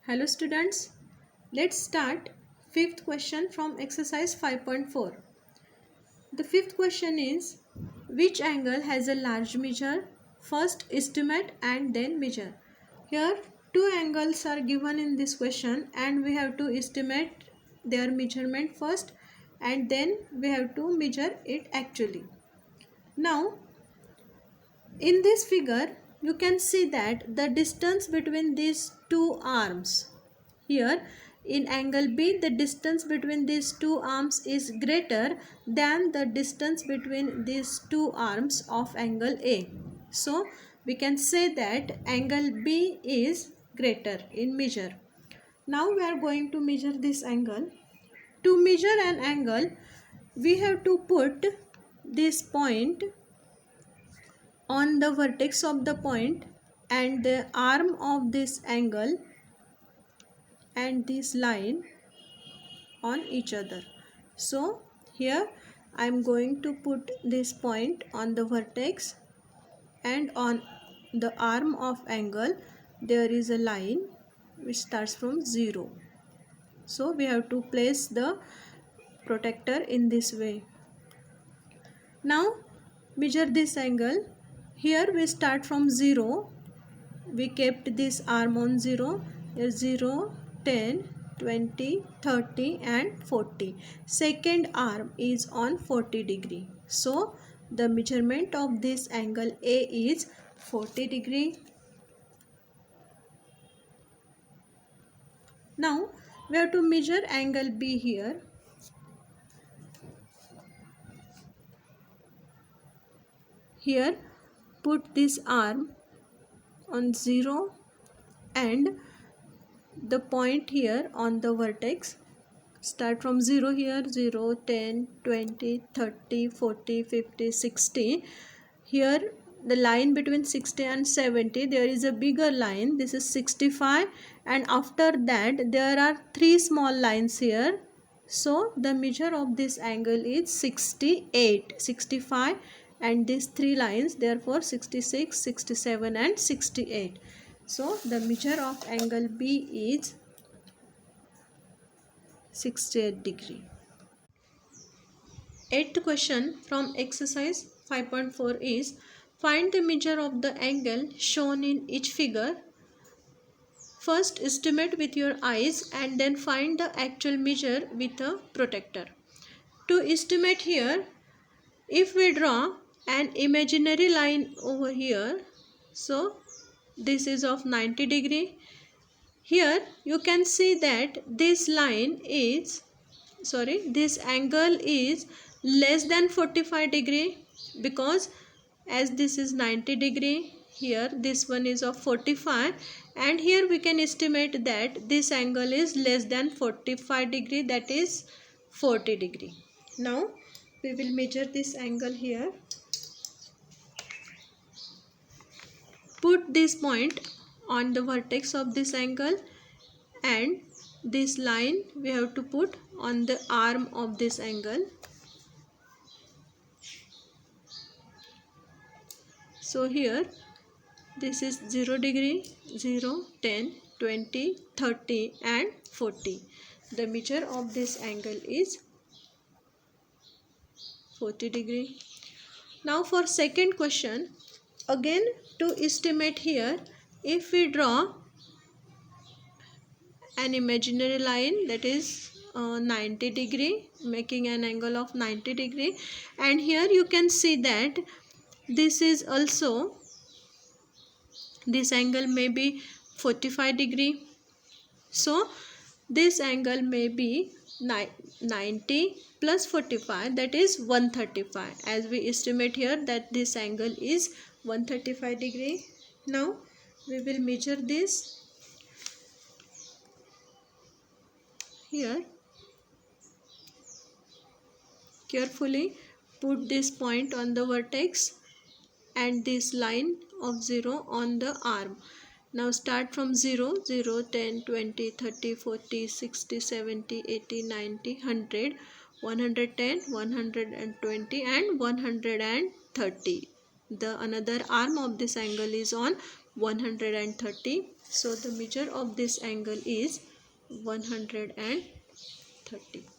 Hello students, let's start fifth question from exercise 5.4. The fifth question is, which angle has a large measure? First estimate and then measure. Here two angles are given in this question and we have to estimate their measurement first and then we have to measure it actually. Now in this figure you can see that the distance between these two arms, here in angle B the distance between these two arms is greater than the distance between these two arms of angle A. So we can say that angle B is greater in measure. Now we are going to measure this angle. To measure an angle we have to put this point on the vertex of the point and the arm of this angle and this line on each other. So here I am going to put this point on the vertex and on the arm of angle there is a line which starts from 0. So we have to place the protractor in this way. Now measure this angle. Here we start from 0. We kept this arm on 0. 0, 10, 20, 30 and 40. Second arm is on 40 degree. So the measurement of this angle A is 40 degree. Now we have to measure angle B here. Here put this arm on 0 and the point here on the vertex. Start from 0 here, 0, 10, 20, 30, 40, 50, 60. Here the line between 60 and 70, there is a bigger line. This is 65 and after that there are three small lines here. So the measure of this angle is 68, 65 and these three lines, therefore 66, 67 and 68. So the measure of angle B is 68 degree. Eighth question from exercise 5.4 is, find the measure of the angle shown in each figure. First estimate with your eyes and then find the actual measure with a protractor. To estimate here, if we draw an imaginary line over here, so this is of 90 degree. Here you can see that this line is, this angle is less than 45 degree because as this is 90 degree, here this one is of 45 and here we can estimate that this angle is less than 45 degree, that is 40 degree. Now we will measure this angle here. Put this point on the vertex of this angle and this line we have to put on the arm of this angle. So here this is 0 degree, 0, 10, 20, 30 and 40. The measure of this angle is 40 degree. Now for second question, again to estimate here, if we draw an imaginary line that is 90 degree, making an angle of 90 degree, and here you can see that this is also, this angle may be 45 degree. So this angle may be 90 plus 45, that is 135, as we estimate here that this angle is 135 degree. Now we will measure this. Here carefully put this point on the vertex and this line of 0 on the arm. Now start from 0, 0, 10, 20, 30, 40, 60, 70, 80, 90, 100, 110, 120 and 130. The another arm of this angle is on 130. So the measure of this angle is 130.